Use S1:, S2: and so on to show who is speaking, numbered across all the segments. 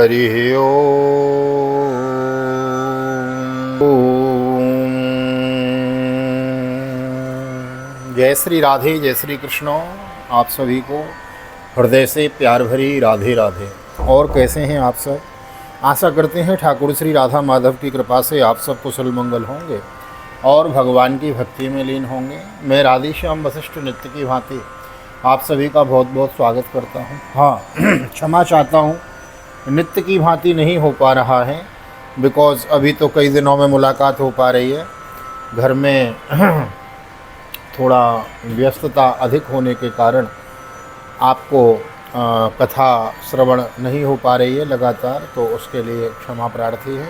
S1: हरि ओम। जय श्री राधे, जय श्री कृष्ण। आप सभी को हृदय से प्यार भरी राधे राधे। और कैसे हैं आप सब? आशा करते हैं ठाकुर श्री राधा माधव की कृपा से आप सब कुशल मंगल होंगे और भगवान की भक्ति में लीन होंगे। मैं राधेश्याम वशिष्ठ नित्य की भांति आप सभी का बहुत बहुत स्वागत करता हूं। हाँ, क्षमा चाहता हूं, नित्य की भांति नहीं हो पा रहा है, बिकॉज़ अभी तो कई दिनों में मुलाकात हो पा रही है। घर में थोड़ा व्यस्तता अधिक होने के कारण आपको कथा श्रवण नहीं हो पा रही है लगातार, तो उसके लिए क्षमा प्रार्थी है।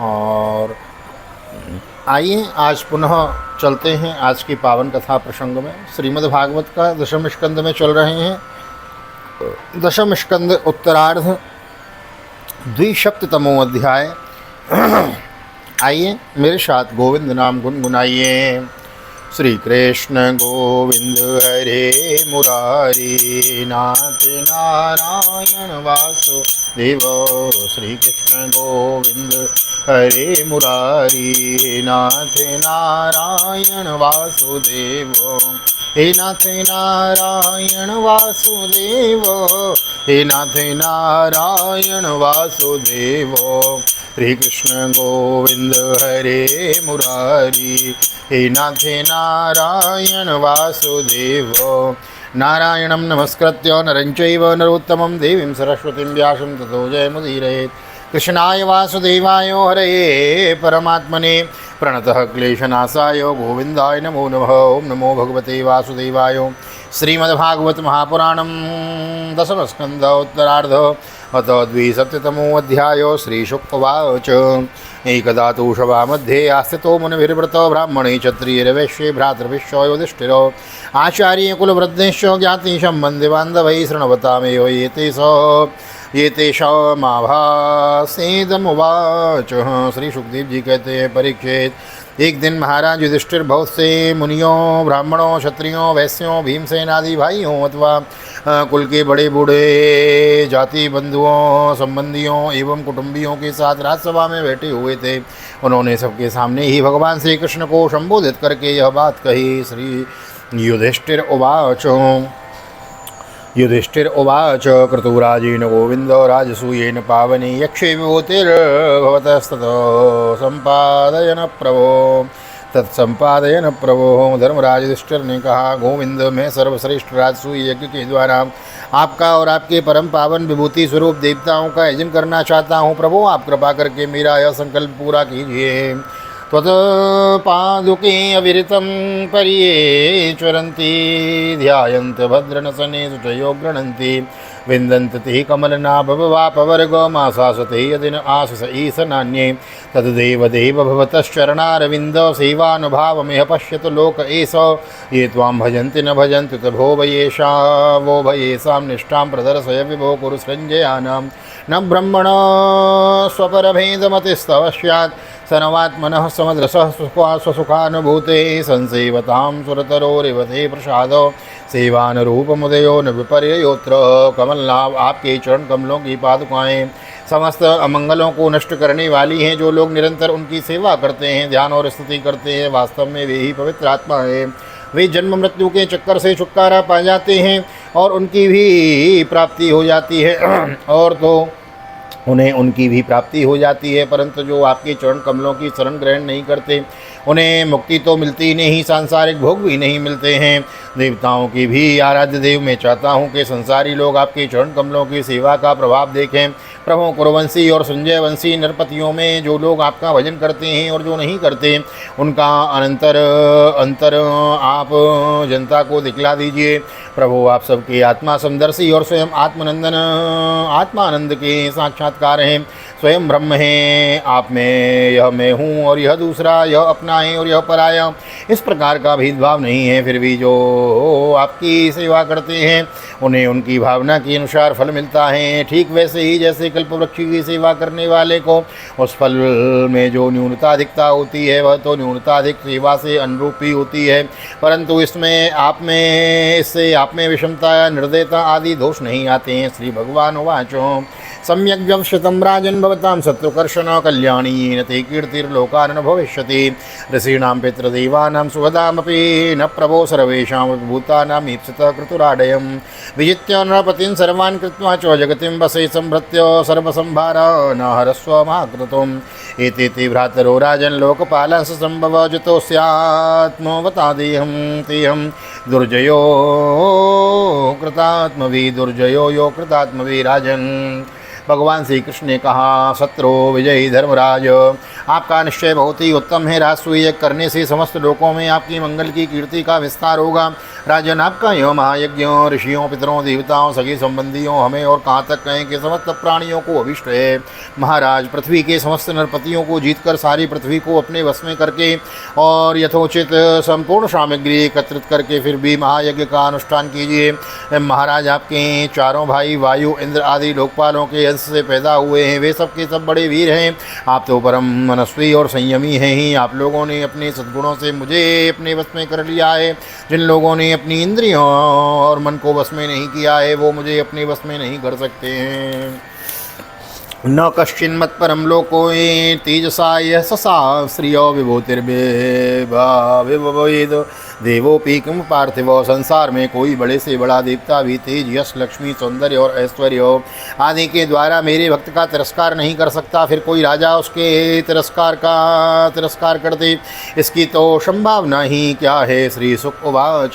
S1: और आइए आज पुनः चलते हैं आज की पावन कथा प्रसंग में। श्रीमद् भागवत का दशम स्कंद में चल रहे हैं। दशम स्कंद उत्तरार्ध द्विसप्ततमो अध्याय। आइए मेरे साथ गोविंद नाम गुनगुनाइए। श्री कृष्ण गोविंद हरे मुरारी, नाथ नारायण वासुदेव। श्री कृष्ण गोविंद हरे मुरारी, नाथ नारायण वासुदेव। हे नाथ नारायण वासुदेव, हे नाथ नारायण वासुदेव। श्री कृष्ण गोविंद हरे मुरारी, हे नाथ नारायण वासुदेव। नारायणं नमस्कृत्य नरं चैव नरोत्तमं देवीं सरस्वतीं व्यासं ततो जयमुदीरयेत्। कृष्णाय वासुदेवाय हरये परमात्मने प्रणतः क्लेशनाशाय गोविन्दाय नमो नमः। ओं नमो भगवते वासुदेवाय। श्रीमद्भागवत महापुराणं दशमस्कन्ध उत्तरार्ध अथ द्विसप्ततमोऽध्याय। श्रीशुक उवाच। एकदा तु सभामध्ये आस्थितो मुनिभिर्व्रतो ब्राह्मणे क्षत्रियैर्वैश्ये भ्रातृभिश्च युधिष्ठिरो आचार्यकुलवृद्धेश्च ज्ञातिसम्बन्धिबान्धवैः शृण्वतामेव एतेषामाभासेदमुवाच। श्री सुखदेव जी कहते हैं, परीक्षित, एक दिन महाराज युधिष्ठिर बहुत से मुनियों, ब्राह्मणों, क्षत्रियों, वैश्यों, भीमसेन आदि भाइयों अथवा कुल के बड़े बूढ़े जाति बंधुओं, संबंधियों एवं कुटुंबियों के साथ राजसभा में बैठे हुए थे। उन्होंने सबके सामने ही भगवान श्री कृष्ण को संबोधित करके यह बात कही। श्री युधिष्ठिर उवाच। क्रतुराजेन गोविंद राजसूयेन पावने यक्षे विभूतिर्भवतस्ततो संपादयन प्रभो तत्संपादयन प्रभो। धर्मराज युधिष्ठिर ने कहा, गोविंद, मैं सर्वश्रेष्ठ राजसूय यज्ञ के द्वारा आपका और आपके परम पावन विभूति स्वरूप देवताओं का यजन करना चाहता हूँ। प्रभु, आप कृपा करके मेरा यह संकल्प पूरा कीजिए। त्वत्पादुके अविरतं पर्येश्वरन्ति, ध्यायन्त भद्रनसने सुचयो गृह्णन्ति, विन्दन्ति ते कमलनाभवापवर्गमाशासते यदिन आशिष ईश नान्ये। तद्देव देव भवतश्चरणारविन्द सेवानुभावमिह पश्यतु लोक एष। ये त्वां भजन्ति न भजन्ति तभो भयेषां निष्ठां प्रदर्शय विभो कुरु सञ्जयानां। न ब्रह्मण स्वपरभेदमतिस्तव स्यात्, सर्वात्मनः समदृशः स्वसुखानुभूते। संसेवतां सुरतरोरिव ते प्रसादो, सेवानुरूपमुदयो न विपर्ययोत्र। कमलनाभ, आपके चरण कमलों की पादुकाएँ समस्त अमंगलों को नष्ट करने वाली हैं। जो लोग निरंतर उनकी सेवा करते हैं, ध्यान और स्तुति करते हैं, वास्तव में वे ही पवित्र आत्मा है। वे जन्म मृत्यु के चक्कर से छुटकारा पा जाते हैं और उनकी भी प्राप्ति हो जाती है और तो उन्हें उनकी भी प्राप्ति हो जाती है। परंतु जो आपके चरण कमलों की शरण ग्रहण नहीं करते, उन्हें मुक्ति तो मिलती नहीं, सांसारिक भोग भी नहीं मिलते हैं। देवताओं की भी आराध्य देव, मैं चाहता हूँ कि संसारी लोग आपके चरण कमलों की सेवा का प्रभाव देखें। प्रभु, कुरुवंशी और संजय वंशी नरपतियों में जो लोग आपका भजन करते हैं और जो नहीं करते, उनका अंतर आप जनता को दिखला दीजिए। प्रभु, आप सबके आत्मा समदर्शी और स्वयं आत्मानंद के साक्षात्कार हैं। स्वयं ब्रह्म हैं। आप में यह मैं हूँ और यह दूसरा, यह अपना है और यह पराया, इस प्रकार का भेदभाव नहीं है। फिर भी जो आपकी सेवा करते हैं, उन्हें उनकी भावना के अनुसार फल मिलता है। ठीक वैसे ही जैसे कल्पवृक्ष की सेवा करने वाले को उस फल में जो न्यूनता दिखता होती है, वह तो न्यूनता अधिक सेवा से अनुरूप ही होती है। परंतु इससे आप में विषमता या निर्दयता आदि दोष नहीं आते हैं। श्री भगवान वाचो। सम्यक् व्यवसितं राजन् भवतां शत्रुकर्षण कल्याणी न ते कीर्तिर्लोकान् भविष्यति ऋषीणां पितृदेवानां सुहृदामपि न प्रभो सर्वेषां भूतानां ईप्सितः कृतुराडयं विजित्य नृपतिं सर्वान् कृत्वा च जगतिं वसे संभृत्य सर्वसंभार न हरस्व महाकृतम् एते भ्रातरो राजन् लोकपालांस संभव जितोऽस्यात्मवतादेहं तेहं दुर्जयो कृतात्मवी दुर्जयो यो कृतात्मवी राजन्। भगवान श्री कृष्ण ने कहा, शत्रु विजयी धर्मराज, आपका निश्चय बहुत ही उत्तम है। राजसूय यज्ञ करने से समस्त लोकों में आपकी मंगल की कीर्ति का विस्तार होगा। राजन, आपका यह महायज्ञ ऋषियों, पितरों, देवताओं, सगे संबंधियों, हमें और कहाँ तक कहें कि समस्त प्राणियों को अभिष्ट है। महाराज, पृथ्वी के समस्त नरपतियों को जीतकर सारी पृथ्वी को अपने वश में करके और यथोचित संपूर्ण सामग्री एकत्रित करके फिर भी महायज्ञ का अनुष्ठान कीजिए। महाराज, आपके चारों भाई वायु, इंद्र आदि लोकपालों के अंश से पैदा हुए हैं। वे सब के सब बड़े वीर हैं। आप तो परम मनस्वी और संयमी हैं ही। आप लोगों ने अपने सद्गुणों से मुझे अपने वश में कर लिया है। जिन लोगों ने अपनी इंद्रियों और मन को वश में नहीं किया है, वो मुझे अपने वश में नहीं कर सकते हैं। न कश्चिन्मत् परम लोको तेजसा यशसा श्रियो विभूतिर्विभवेद देवोपि किम पार्थिव। संसार में कोई बड़े से बड़ा देवता भी तेज, यश, लक्ष्मी, सौंदर्य और ऐश्वर्य आदि के द्वारा मेरे भक्त का तिरस्कार नहीं कर सकता। फिर कोई राजा उसके तिरस्कार कर दे, इसकी तो संभावना ही क्या है। श्री शुक उवाच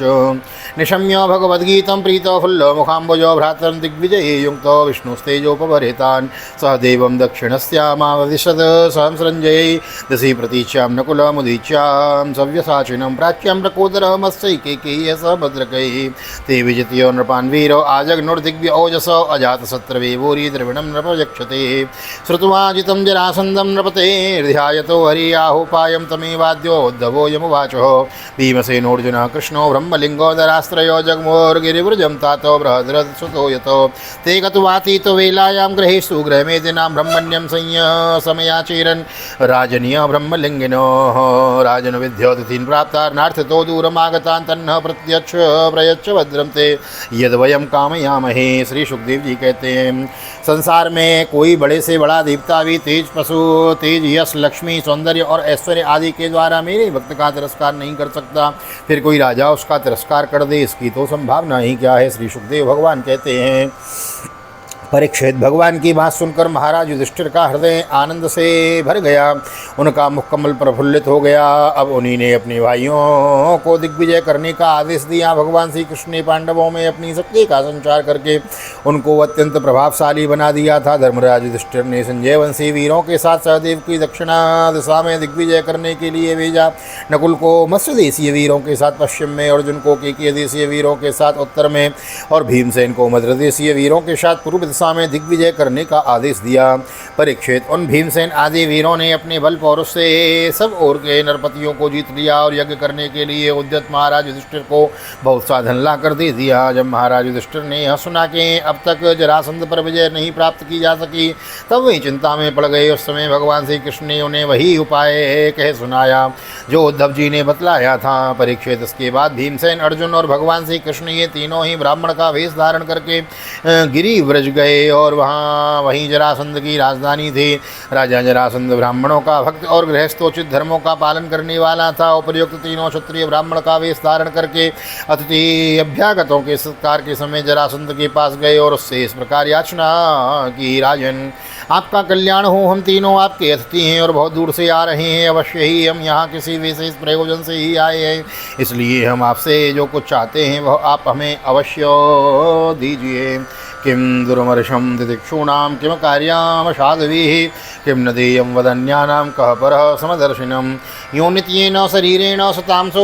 S1: निशम्य भगवद्गीतं प्रीतो फुल्लो मुखाम्बुजो भ्रातरं दिग्विजये युक्तो विष्णुस्तेजोपभरितान् सह देवं दक्षिणस्यामावदिशद सहस्रञ्जये दशि प्रतीच्यां नकुलमुदीच्यां सव्यसाचिनं प्राच्यं प्रकोदरमत्सैकेयी स भद्रकैः ते विजित्य नृपान् वीरो आजग्नुर्दिग्व्य ओजस अजातशत्रवे भूरि द्रविणं नृपयक्षते श्रुत्वाजितं जरासन्दं नृपतेर्ध्यायतो हरियाहुपायं तमेवाद्योद्धवो यमुवाचः भीमसेनोऽर्जुनः कृष्णो ब्रह्मलिङ्गो दरास्त्रयो जग्मोर्गिरिवृजं तातो बृहद्रथसुतो यतो ते गत्वातीतो वेलायां गृहेषु गृहमेदिनां ब्रह्मण्यं समयाचीरन् राजनीय ब्रह्मलिङ्गिनो राजन विद्योतिथीन् प्राप्तार्नार्थितो दूरमागतान् तन्नः प्रयच्छ भद्रं ते यद्वयं कामयामहे। श्री सुखदेव जी कहते हैं, संसार में कोई बड़े से बड़ा देवता भी तेज, पशु, तेज, यश, लक्ष्मी, सौंदर्य और ऐश्वर्य आदि के द्वारा मेरे भक्त का तिरस्कार नहीं कर सकता। फिर कोई राजा उसका तिरस्कार कर दे, इसकी तो संभावना ही क्या है। श्री सुखदेव भगवान कहते हैं, परीक्षित, भगवान की बात सुनकर महाराज युधिष्ठिर का हृदय आनंद से भर गया। उनका मुखकमल प्रफुल्लित हो गया। अब उन्हीं ने अपने भाइयों को दिग्विजय करने का आदेश दिया। भगवान श्री कृष्ण ने पांडवों में अपनी शक्ति का संचार करके उनको अत्यंत प्रभावशाली बना दिया था। धर्मराज युधिष्ठिर ने संजय वंशी वीरों के साथ सहदेव की दक्षिणा दिशा में दिग्विजय करने के लिए भेजा। नकुल को मत्स्य देशीय वीरों के साथ पश्चिम में, अर्जुन को केकय देशीय वीरों के साथ उत्तर में और भीमसेन को मद्र देशीय वीरों के साथ पूर्व में दिग्विजय करने का आदेश दिया। परीक्षित, उन भीमसेन आदि वीरों ने अपने बल पौरुष से सब ओर के नरपतियों को जीत लिया और यज्ञ करने के लिए उद्यत महाराज युधिष्ठिर को बहुत साधन ला कर दे दिया। जब महाराज युधिष्ठिर ने यह सुना कि अब तक जरासंध पर विजय नहीं प्राप्त की जा सकी, तब वे चिंता में पड़ गए। उस समय भगवान श्री कृष्ण ने उन्हें वही उपाय कह सुनाया जो उद्धव जी ने बतलाया था। परीक्षित, इसके बाद भीमसेन, अर्जुन और भगवान श्री कृष्ण ये तीनों ही ब्राह्मण का वेश धारण करके गिरि व्रज गए और वहीं जरासंध की राजधानी थी। राजा जरासंध ब्राह्मणों का भक्त और गृहस्थोचित धर्मों का पालन करने वाला था। उपर्युक्त तीनों क्षत्रिय ब्राह्मण का वेश धारण करके अतिथि अभ्यागतों के सत्कार के समय जरासंध के पास गए और उससे इस प्रकार याचना की, राजन, आपका कल्याण हो। हम तीनों आपके अतिथि हैं और बहुत दूर से आ रहे हैं। अवश्य ही हम यहाँ किसी विशेष प्रयोजन से ही आए हैं, इसलिए हम आपसे जो कुछ चाहते हैं वह आप हमें अवश्य दीजिए। किं दुर्मर्षं दिदिक्षूणां किं कार्यां साध्वीः किं न देयं वदन्यानां कः परः समदर्शिनं यो नित्येन शरीरेण सतांसो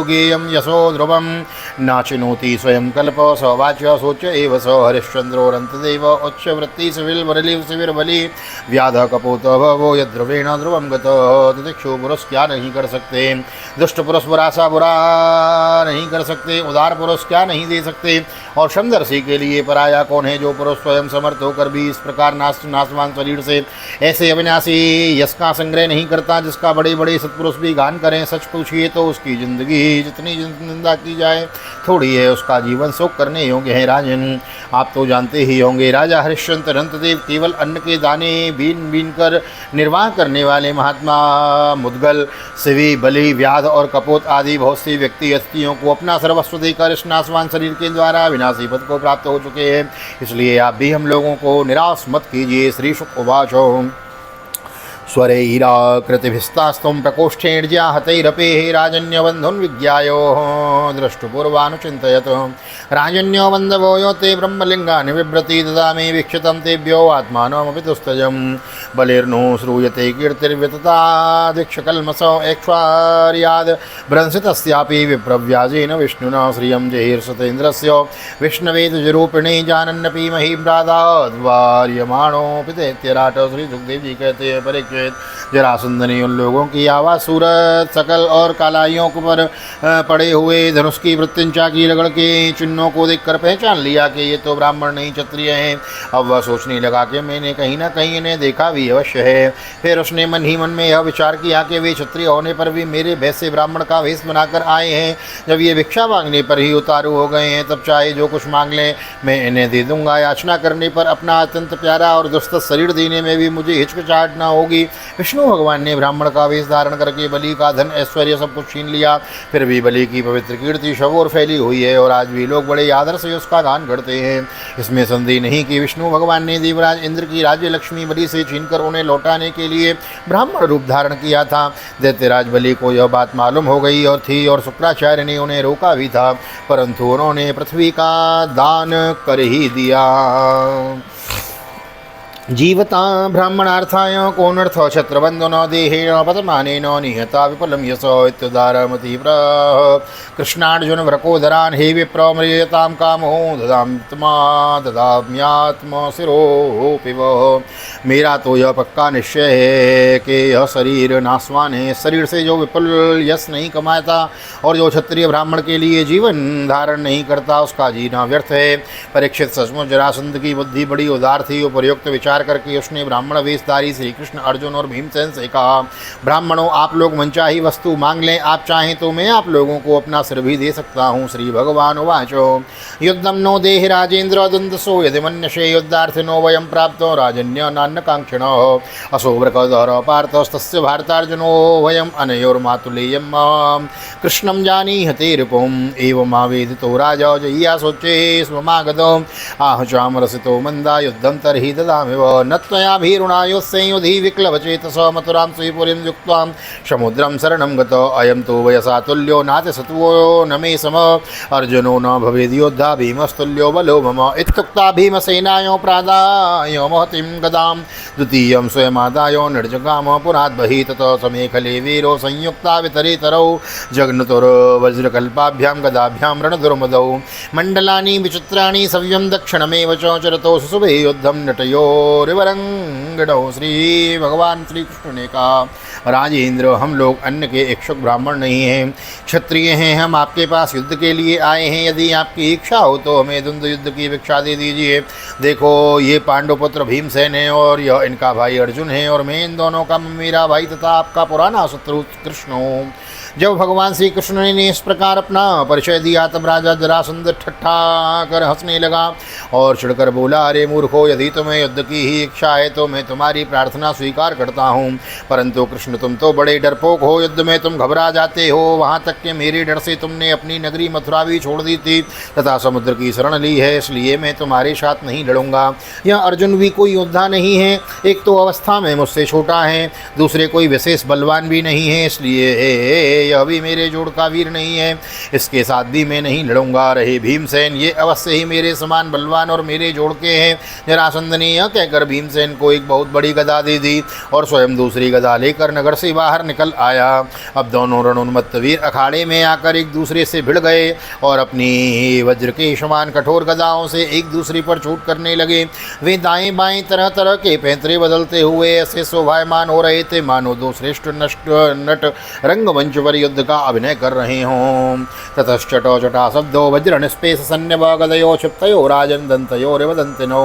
S1: गेयं यशो ध्रुवं नाचिनोति स्वयं कल्प सवाच्य सोच एव स हरिश्चन्द्रोरन्तदेव उच्चवृत्ति शिविरबली व्याध कपोत भवो यद्ध्रुवेण ध्रुवं गतः। दिदिक्षु पुरुष क्या नहीं कर सकते, दुष्ट पुरुष बुरा सा बुरा नहीं कर सकते, उदार पुरुष क्या नहीं दे सकते, और समदर्शी के लिए पराया कौन है। जो पुरुष स्वयं समर्थ होकर भी इस प्रकार नाशवान शरीर से ऐसे अविनाशी यश का संग्रह नहीं करता जिसका बड़े बड़े सत्पुरुष भी गान करें। सच पूछिए तो उसकी जिंदगी जितनी निंदा की जाए थोड़ी है, उसका जीवन शोक करने योग्य है। राजन, आप तो जानते ही होंगे, राजा हरिश्चंद्र अनंतदेव केवल अन्न के दाने बीन बीन कर निर्वाह करने वाले महात्मा मुद्गल, शिवी, बलि, व्याध और कपोत आदि बहुत सी व्यक्ति हस्तियों को अपना सर्वस्व देकर इस नाशवान शरीर के द्वारा विनाशी पद को प्राप्त हो चुके हैं। इसलिए आप भी हम लोगों को निराश मत कीजिए। श्री शुक उवाच स्वरैराकृतिभिस्तास्त्वं प्रकोष्ठेर्ज्याहतैरपेः राजन्यबन्धुन् विज्ञायो द्रष्टुपूर्वानुचिन्तयत् राजन्यो बन्धवो यो ते ब्रह्मलिङ्गानि बिभ्रति ददामि वीक्षितं तेभ्यो आत्मानमपि तुस्तजं बलिर्नो श्रूयते कीर्तिर्व्यततादीक्षकल्मषो ऐक्ष्वार्याद् भ्रंसितस्यापि विप्रव्याजेन विष्णुना श्रियं जहिर्सतेन्द्रस्य विष्णवेदुजरूपिणे जानन्नपि महीम्रादाद्वार्यमाणोऽपि दैत्यराट। श्री सुखदेव जी कहते हैं, परीक्षित, जरासंध ने उन लोगों की आवाज़ सूरत, सकल और कालाइयों पर पड़े हुए धनुष की वृत्तिंचा की रगड़ के चिन्हों को देखकर पहचान लिया कि ये तो ब्राह्मण नहीं क्षत्रिय हैं। अब वह सोचने लगा कि मैंने कहीं ना कहीं इन्हें देखा भी अवश्य है। फिर उसने मन ही मन में यह विचार किया कि वे क्षत्रिय होने पर भी मेरे भय से ब्राह्मण का वेश बनाकर आए हैं। जब ये भिक्षा मांगने पर ही उतारू हो गए हैं, तब चाहे जो कुछ मांग लें मैं इन्हें दे दूंगा। याचना करने पर अपना अत्यंत प्यारा और दुस्त शरीर देने में भी मुझे हिचकिचाहट न होगी। विष्णु भगवान ने ब्राह्मण का वेश धारण करके बलि का धन ऐश्वर्य सब कुछ छीन लिया। फिर भी बलि की पवित्र कीर्ति शवोर फैली हुई है और आज भी लोग बड़े आदर से उसका गान करते हैं। इसमें संदेह नहीं कि विष्णु भगवान ने देवराज इंद्र की राज्य लक्ष्मी बलि से छीनकर उन्हें लौटाने के लिए ब्राह्मण रूप धारण किया था। दैत्यराज बलि को यह बात मालूम हो गई और थी और शुक्राचार्य ने उन्हें रोका भी था, परंतु उन्होंने पृथ्वी का दान कर ही दिया। जीवता ब्राह्मणार्थाय कोनर्थ क्षत्रबन्धो न देहेण पतमानेन निहता विपुलं यशो इत्युदारमति कृष्णार्जुन व्रकोदरान् हे विप्रम्रियतां कामो ददाम्यात्म शिरोऽपि वः। मेरा तो यह पक्का निश्चय है कि यह शरीर नाशवान है। शरीर से जो विपुल यश नहीं कमाता और जो क्षत्रिय ब्राह्मण के लिए जीवन धारण नहीं करता, उसका जीना व्यर्थ है। परीक्षित, सचमुच जरासंध की बुद्धि बड़ी उदार थी। उपयुक्त विचार करके उसने ब्राह्मण वेशधारी श्री कृष्ण, अर्जुन और भीमसेन से कहा, ब्राह्मणों, आप लोग मनचाही वस्तु मांग लें। आप चाहें तो मैं आप लोगों को अपना सिर भी दे सकता हूँ। श्री भगवान उवाचो युद्धम नो देहि राजेन्द्र द्वन्द्वसो यदि मन्यसे युद्धार्थिनो वयं प्राप्तो राजन्य नान्यकांक्षिणः असोव्रकधर पार्थस्तस्य भारतार्जुनो वयम् अनयोर्मातुलेयं कृष्णं जानीहते रिपुम् एवमावेदितो राजा जय्यासोच्चे स्वमागतो आह चामरसितो मन्दा युद्धं तर्हि ददामि न त्वया भीरुणायोस्संयुधि विक्लवचेतस मथुरां श्रीपुरीं युक्त्वा समुद्रं शरणं गतो अयं तु वयसा तुल्यो नातिसत्वो न मे सम अर्जुनो न भवेद् योद्धा भीमस्तुल्यो बलो मम इत्युक्ता भीमसेनायो प्रादाय महतीं गदां द्वितीयं स्वयमादायो निर्जगाम पुरात् बहिः ततो समेखले वीरो संयुक्ता वितरेतरौ जग्नुतुर्वज्रकल्पाभ्यां गदाभ्यां रणदुर्मदौ मण्डलानि विचित्राणि सव्यं दक्षिणमेव च चरतो सुशुभे युद्धं नटयोरिवरंगणौ। श्री भगवान श्री कृष्ण ने कहा, राजेंद्र, हम लोग अन्न के इच्छुक ब्राह्मण नहीं हैं, क्षत्रिय हैं। हम आपके पास युद्ध के लिए आए हैं। यदि आपकी इच्छा हो तो हमें द्वंद्व युद्ध की भिक्षा दे दीजिए। देखो, ये पांडुपुत्र भीमसेन है और यह इनका भाई अर्जुन है और मैं इन दोनों का मेरा भाई तथा आपका पुराना शत्रु कृष्ण हूँ। जब भगवान श्री कृष्ण ने इस प्रकार अपना परिचय दिया, तब राजा जरासंध ठट्ठा कर हंसने लगा और चिढ़कर बोला, अरे मूर्खो, यदि तुम्हें युद्ध की ही इच्छा है तो मैं तुम्हारी प्रार्थना स्वीकार करता हूँ, परंतु कृष्ण, तुम तो बड़े डरपोक हो। युद्ध में तुम घबरा जाते हो। वहाँ तक कि मेरे डर से तुमने अपनी नगरी मथुरा भी छोड़ दी थी तथा समुद्र की शरण ली है। इसलिए मैं तुम्हारे साथ नहीं लड़ूंगा। यह अर्जुन भी कोई योद्धा नहीं है। एक तो अवस्था में मुझसे छोटा है, दूसरे कोई विशेष बलवान भी नहीं है, इसलिए यह भी मेरे जोड़ का वीर नहीं है। इसके साथ भी मैं नहीं लड़ूंगा। रहे भीमसेन, ये अवश्य ही मेरे समान बलवान और मेरे जोड़ के हैं। जरासंध ने यह कहकर भीमसेन को एक बहुत बड़ी गदा दे दी और स्वयं दूसरी गदा लेकर नगर से बाहर निकल आया। अब दोनों रणोन्मत्त वीर अखाड़े में आकर एक दूसरे से भिड़ गए और अपनी वज्र के समान कठोर गदाओं से एक दूसरे पर चोट करने लगे। वे दाएं बाएं तरह तरह के पैंतरे बदलते हुए ऐसे शोभायमान हो रहे थे मानो दो श्रेष्ठ नट रंगमंच पर युद्ध का अभिनय कर रहे हों। ततश्चटो चटा शब्दो वज्र निस्पेश सन्न्यव गदयो क्षिप्तयो राजन दन्तयो रिवदन्तिनो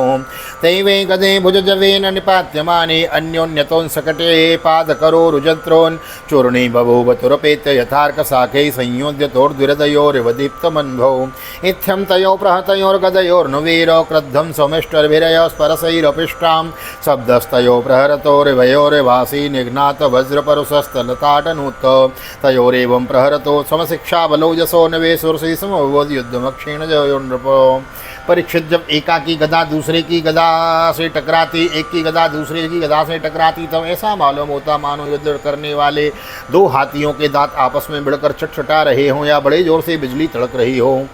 S1: तैवे गदे भुजजवेन निपात्यमाने अन्योन्यतोऽंसकटे पादकरोरुजत्रोन् चूर्णी बभूवतुरपेत्य यथार्कशाखै संयोज्यतोर्द्विरदयोरिवदीप्तमन्भौ इत्थं तयो प्रहतयोर्गदयोर्नुवीरो क्रुद्धं सौमिष्टर्भिरयो स्परसैरपिष्टां शब्दस्तयो प्रहरतोरिवयोरिवासी निघ्नातवज्रपरुषस्तलताटनूत तयोरेवं प्रहरतो समशिक्षाबलौजसो नवेशुरसि समवोद्युद्धमक्षीणजयो नृपो। परीक्षित जब एकाकी गदा दूसरे की गदा से टकराती, एक की गदा दूसरे की गदा से टकराती, तब ऐसा मालूम होता मानो युद्ध करने वाले दो हाथियों के दांत आपस में भिड़कर छटछटा रहे हों या बड़े जोर से बिजली तड़क रही हो।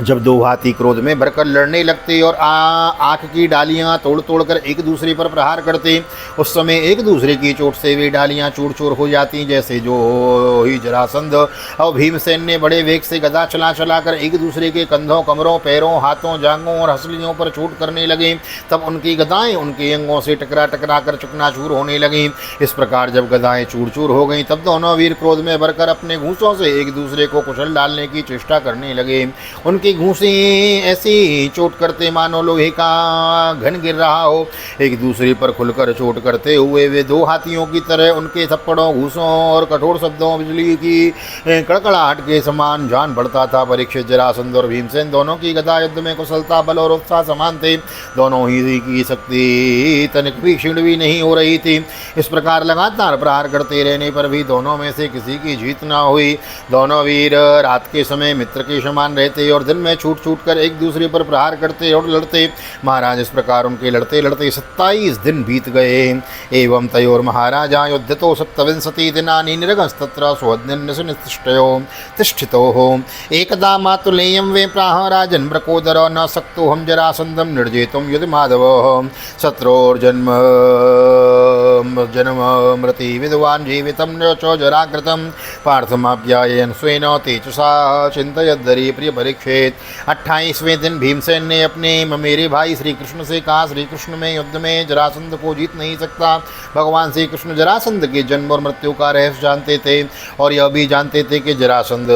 S1: जब दो हाथी क्रोध में भरकर लड़ने लगते और आँख की डालियाँ तोड़ तोड़ कर एक दूसरे पर प्रहार करते, उस समय एक दूसरे की चोट से वे डालियाँ चूर चूर हो जाती। जैसे जो ही जरासंध और भीमसेन ने बड़े वेग से गदा चला चला कर एक दूसरे के कंधों, कमरों, पैरों, हाथों, जांघों और हसलियों पर चोट करने लगे, तब उनकी गदाएं उनके अंगों से टकरा टकरा कर चकनाचूर होने लगीं। इस प्रकार जब गदाएं चूर चूर हो गईं, तब दोनों वीर क्रोध में भरकर अपने घूंसों से एक दूसरे को कुचल डालने की चेष्टा करने लगे। उनकी घूंसे ऐसी चोट करते मानो लोहे का घन गिर रहा हो। एक दूसरे पर खुलकर चोट करते हुए वे दो हाथियों की तरह उनके थप्पड़ों, घूसों और कठोर शब्दों बिजली की कड़कड़ाहट के समान जान पड़ता था। परीक्षित, जरासंध और भीमसेन दोनों की गदा युद्ध में कुशलता, बल और उत्साह समान थे। दोनों ही की शक्ति तनिक भी क्षीण भी नहीं हो रही थी। इस प्रकार लगातार प्रहार करते रहने पर भी दोनों में से किसी की जीत न हुई। दोनों वीर रात के समय मित्र के समान रहते और दिन में छूट छूट कर एक दूसरे पर प्रहार करते और लड़ते। महाराज, इस प्रकार उनके लड़ते लड़ते 27 दिन बीत गए। एवं तयोर महाराजा युद्धतो 27 दिनानि निरगस्तत्र स्वोद्यन्निष्ठयो तिष्ठितो हो। एकदा मातुलेयं वे प्राह राजन् ब्रकोदरो न सक्तोऽहं जरासन्धं निर्जेतुं युधि माधव शत्रोर्जन्म जन्म मृति विद्वान् जीवितं न च जराकृतं पार्थमाप्यायन् स्वेन तेजसा चिन्तयद्दरि प्रिय परीक्षित। 28वें दिन भीमसेन ने अपने ममेरे भाई श्री कृष्ण से कहा, श्री कृष्ण में युद्ध में जरासंध को जीत नहीं सकता। भगवान श्री कृष्ण जरासंध के जन्म और मृत्यु का रहस्य जानते थे और यह भी जानते थे कि जरासंध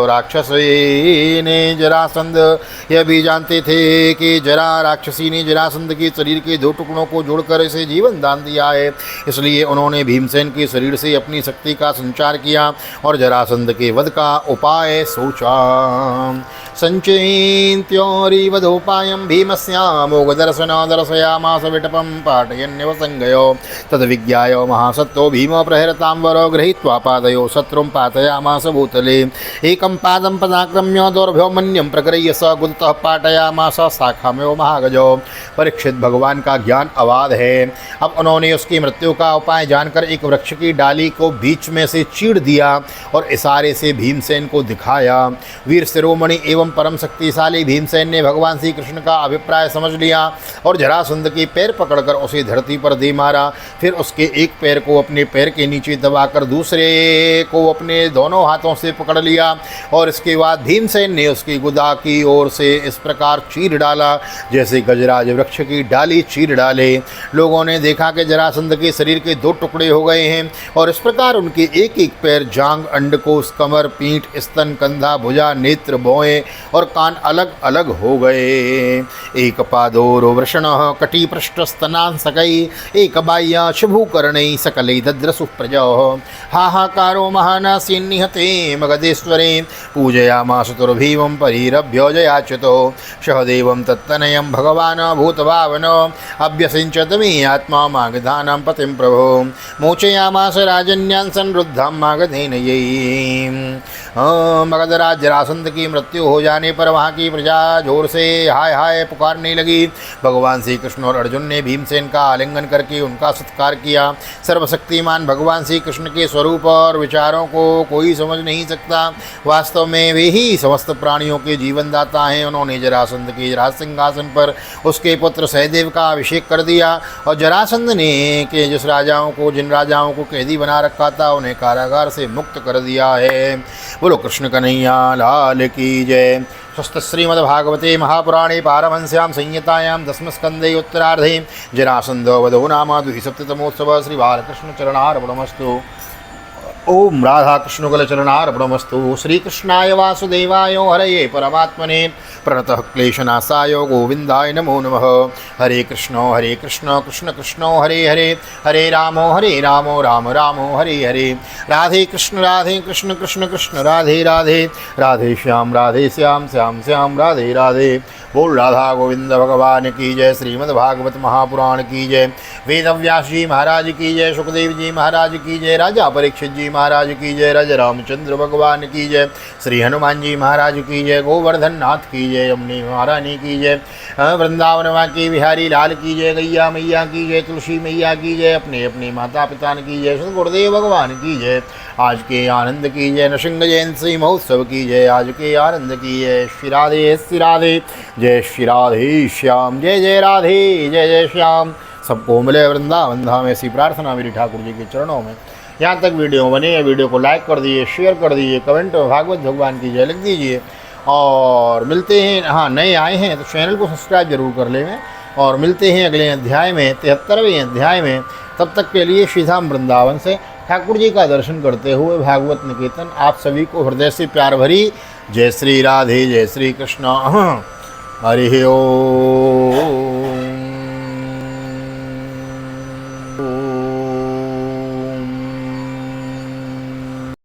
S1: राक्षसी ने जरासंध यह भी जानते थे कि जरा राक्षसी ने जरासंध के शरीर के दो टुकड़ों को जोड़कर इसे जीवन दान दिया है। इसलिए उन्होंने भीमसेन के शरीर से अपनी शक्ति का संचार किया और जरासंध के वध का उपाय सोचा। संचयन्त्योरिवधोपायं भीमस्यामोघदर्शनो दर्शयामास विटपं पाटयन्यव संगयो तद्विज्ञाय महासत्तो भीमो प्रहरतां वरो गृहीत्वा पादयो शत्रुं पातयामास भूतले एकं पादं पदाक्रम्य दौर्भ्यो मन्यं प्रगृह्य स गुदतः पाटयामास शाखामेव महागजो। परीक्षित, भगवान का ज्ञान अवाध है। अब उन्होंने उसकी मृत्यु का उपाय जानकर एक वृक्ष की डाली को बीच में से चीड़ दिया और इशारे से भीमसेन को दिखाया। वीर शिरोमणि एवं परम शक्तिशाली भीमसेन ने भगवान श्री कृष्ण का अभिप्राय समझ लिया और जरासंध के पैर पकड़कर उसे धरती पर दे मारा। फिर उसके एक पैर को अपने पैर के नीचे दबाकर दूसरे को अपने दोनों हाथों से पकड़ लिया और इसके बाद भीमसेन ने उसकी गुदा की ओर से इस प्रकार चीर डाला जैसे गजराज वृक्ष की डाली चीर डाले। लोगों ने देखा कि जरासंध के शरीर के दो टुकड़े हो गए हैं और इस प्रकार उनके एक एक पैर, जांग, अंडकोश, कमर, पीठ, स्तन, कंधा, भुजा, नेत्र, भौएं और कान अलग अलग हो गए। एक पादोरो वृषणः कटी पृष्ठ स्तनांसकै एक बाह्य शुभुकर्णै सकलै दद्रसु प्रजः हाहाकारो महानासी निहते मगधेश्वरे पूजयामास तुर्भीमं परिरभ्यो जयाच्युतो सहदेवं तत्तनयं भगवान् भूतभावनो अभ्यसिञ्चत मे आत्मा मागधानां पतिं प्रभो मोचयामास राजन्यान् संरुद्धां मागधेनयै। मगधराज जरासंध की मृत्यु हो जाने पर वहाँ की प्रजा जोर से हाय हाय पुकारने लगी। भगवान श्री कृष्ण और अर्जुन ने भीमसेन का आलिंगन करके उनका सत्कार किया। सर्वशक्तिमान भगवान श्री कृष्ण के स्वरूप और विचारों को कोई समझ नहीं सकता। वास्तव में वे ही समस्त प्राणियों के जीवनदाता हैं। उन्होंने जरासंध के राज सिंहासन पर उसके पुत्र सहदेव का अभिषेक कर दिया और जरासंध ने कि जिन राजाओं को कैदी बना रखा था उन्हें कारागार से मुक्त कर दिया है। बोलो कृष्ण कन्हैया लाल की जय। स्वस्त श्रीमद्भागवते महापुराणे पारमहंस्यां संहितायां दशमस्कन्धे उत्तरार्धे जरासन्धो वधो नाम 2सप्तमोत्सवः। श्री बालकृष्ण चरणार्पणमस्तु। ओम राधा कृष्ण कलचरणार्पणमस्तु श्रीकृष्णाय वासुदेवाय हरये परमात्मने प्रणतः क्लेशनाशाय गोविंदाय नमो नमः। हरे कृष्ण कृष्ण कृष्ण हरे हरे, हरे राम राम राम हरे हरे। राधे कृष्ण कृष्ण कृष्ण राधे राधे, राधे श्याम श्याम श्याम राधे राधे। बोल राधा गोविंद भगवान की जय। श्रीमद्भागवत महापुराण की जय। वेद व्यास जी महाराज की जय। सुखदेव जी महाराज की जय। राजा परीक्षित जी महाराज की जय। राजा रामचंद्र भगवान की जय। श्री हनुमान जी महाराज की जय। गोवर्धन नाथ की जय। यमुनी महारानी की जय। वृंदावन माँ की बिहारी लाल की जय। गैया मैया की जय। तुलसी मैया की जय। अपने अपने माता पिता की जय। सदगुरुदेव भगवान की जय। आज के आनंद की जय। नृसिंह जयंती महोत्सव की जय। आज के आनंद की जय। श्री राधे जय श्री राधे श्याम। जय जय राधे जय जय श्याम। सबको मिले वृंदावन धाम, ऐसी प्रार्थना मेरी ठाकुर जी के चरणों में। यहाँ तक वीडियो बनी है, वीडियो को लाइक कर दीजिए, शेयर कर दीजिए, कमेंट में भागवत भगवान की जय लिख दीजिए। और मिलते हैं, हाँ नए आए हैं तो चैनल को सब्सक्राइब जरूर कर लेंगे। और मिलते हैं अगले अध्याय में, 73वें अध्याय में। तब तक के लिए श्रीधाम वृंदावन से ठाकुर जी का दर्शन करते हुए भागवत निकेतन आप सभी को हृदय से प्यार भरी जय श्री राधे जय श्री कृष्ण। हरि ओम।